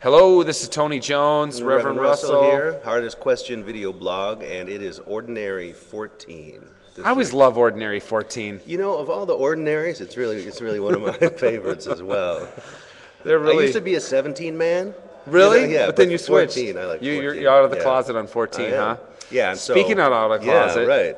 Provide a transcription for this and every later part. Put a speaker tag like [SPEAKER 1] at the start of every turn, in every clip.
[SPEAKER 1] Hello, this is Tony Jones, Reverend Russell
[SPEAKER 2] here, HardestQuestion video blog, and it is Ordinary 14.
[SPEAKER 1] I always love Ordinary 14.
[SPEAKER 2] You know, of all the ordinaries, it's really one of my favorites as well.
[SPEAKER 1] They're really.
[SPEAKER 2] I used to be a 17 man.
[SPEAKER 1] Really?
[SPEAKER 2] You know, yeah,
[SPEAKER 1] but then you switched.
[SPEAKER 2] 14, I like 14.
[SPEAKER 1] You're out of the closet on 14, huh?
[SPEAKER 2] Yeah. And
[SPEAKER 1] Speaking out of the closet.
[SPEAKER 2] Yeah, right.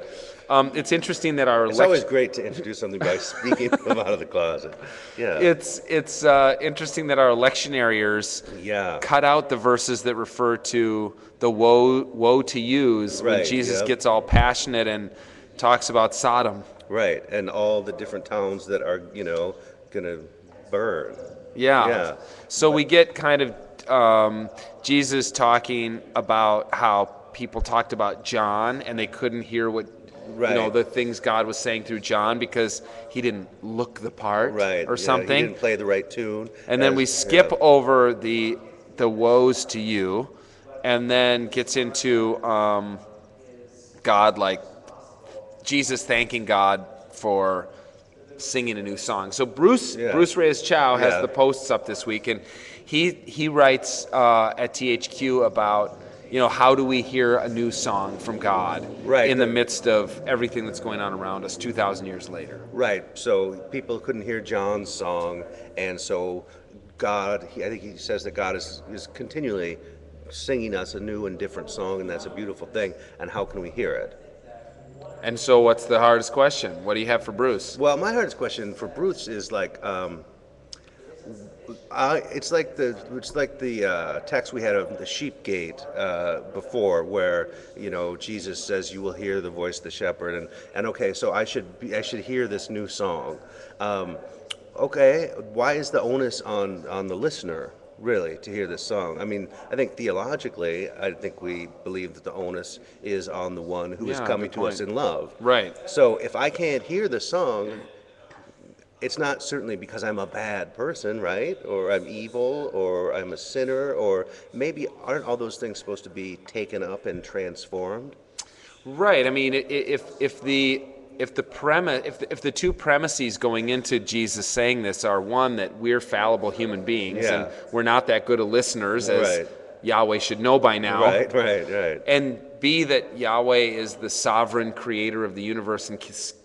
[SPEAKER 1] It's interesting that our
[SPEAKER 2] It's always great to introduce something by speaking from out of the closet. Yeah.
[SPEAKER 1] It's interesting that our lectionaries cut out the verses that refer to the woe to yous when Jesus gets all passionate and talks about Sodom.
[SPEAKER 2] Right, and all the different towns that are, going to burn.
[SPEAKER 1] Yeah. So we get kind of Jesus talking about how people talked about John and they couldn't hear what the things God was saying through John because he didn't look the part or something.
[SPEAKER 2] He didn't play the right tune.
[SPEAKER 1] And then we skip over the woes to you and then gets into God, like Jesus thanking God for singing a new song. So Bruce Reyes-Chow has the posts up this week, and he writes at THQ about how do we hear a new song from God in the midst of everything that's going on around us 2,000 years later.
[SPEAKER 2] Right. So people couldn't hear John's song, and so God, I think he says that God is continually singing us a new and different song, and that's a beautiful thing. And how can we hear it?
[SPEAKER 1] And so what's the hardest question? What do you have for Bruce?
[SPEAKER 2] Well, my hardest question for Bruce is like, it's like the text we had of the sheep gate before, where Jesus says, "You will hear the voice of the shepherd," and okay, so I should hear this new song. Okay, why is the onus on the listener really to hear this song? I mean, I think theologically, we believe that the onus is on the one who is coming to us in love.
[SPEAKER 1] Right.
[SPEAKER 2] So if I can't hear the song, it's not certainly because I'm a bad person, right? Or I'm evil, or I'm a sinner, or maybe aren't all those things supposed to be taken up and transformed?
[SPEAKER 1] Right. I mean, if the two premises going into Jesus saying this are, one, that we're fallible human beings and we're not that good of listeners as Yahweh should know by now.
[SPEAKER 2] Right.
[SPEAKER 1] And B, that Yahweh is the sovereign creator of the universe and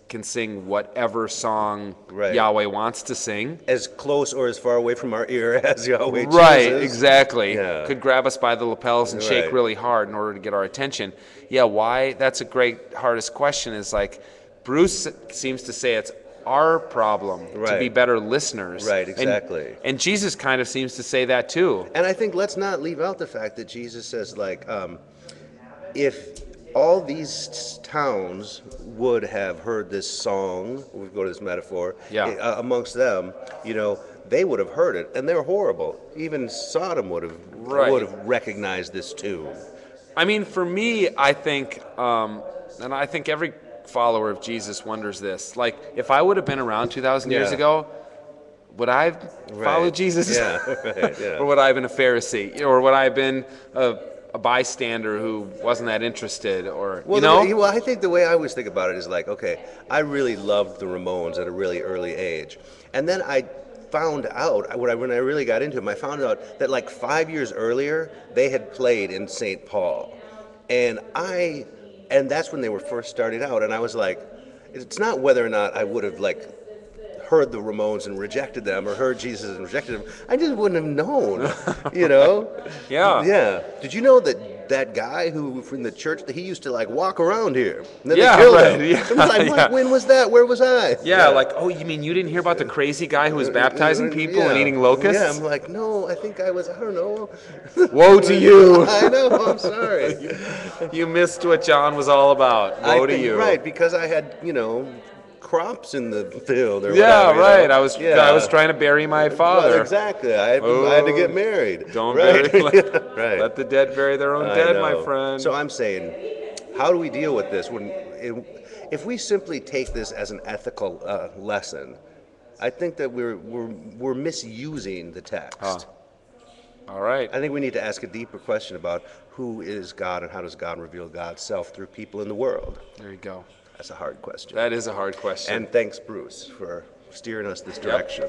[SPEAKER 1] can sing whatever song Yahweh wants to sing.
[SPEAKER 2] As close or as far away from our ear as Yahweh chooses.
[SPEAKER 1] Right, exactly. Yeah. Could grab us by the lapels and shake really hard in order to get our attention. Yeah, why? That's a great hardest question, is like, Bruce seems to say it's our problem to be better listeners.
[SPEAKER 2] Right, exactly.
[SPEAKER 1] And Jesus kind of seems to say that too.
[SPEAKER 2] And I think let's not leave out the fact that Jesus says, like, if all these towns would have heard this song, we go to this metaphor, amongst them, they would have heard it, and they're horrible. Even Sodom would have recognized this tune.
[SPEAKER 1] I mean, for me, I think, and I think every follower of Jesus wonders this, like, if I would have been around 2,000 years ago, would I have followed Jesus? Or would I have been a Pharisee? Or would I have been a bystander who wasn't that interested? Or
[SPEAKER 2] Well, I think the way I always think about it is like, okay, I really loved the Ramones at a really early age, and then I found out when I really got into them, I found out that like 5 years earlier they had played in St. Paul, and that's when they were first starting out, and I was like, it's not whether or not I would have like heard the Ramones and rejected them, or heard Jesus and rejected them. I just wouldn't have known, Yeah. Did you know that guy who from the church, that he used to like walk around here, and then they killed him? It was like, when was that? Where was I?
[SPEAKER 1] Like, oh, you mean you didn't hear about the crazy guy who was baptizing people and eating locusts?
[SPEAKER 2] Yeah, I'm like, no, I think I don't know.
[SPEAKER 1] Woe to you.
[SPEAKER 2] I know, I'm sorry.
[SPEAKER 1] You missed what John was all about. Woe to you.
[SPEAKER 2] Right, because I had, crops in the field or
[SPEAKER 1] whatever. I was trying to bury my father.
[SPEAKER 2] Well, exactly. I had to get married.
[SPEAKER 1] Don't let the dead bury their own dead, my friend.
[SPEAKER 2] So I'm saying, how do we deal with this if we simply take this as an ethical lesson? I think that we're misusing the text.
[SPEAKER 1] All right.
[SPEAKER 2] I think we need to ask a deeper question about who is God and how does God reveal God's self through people in the world.
[SPEAKER 1] There you go.
[SPEAKER 2] That's a hard question.
[SPEAKER 1] That is a hard question.
[SPEAKER 2] And thanks, Bruce, for steering us this direction.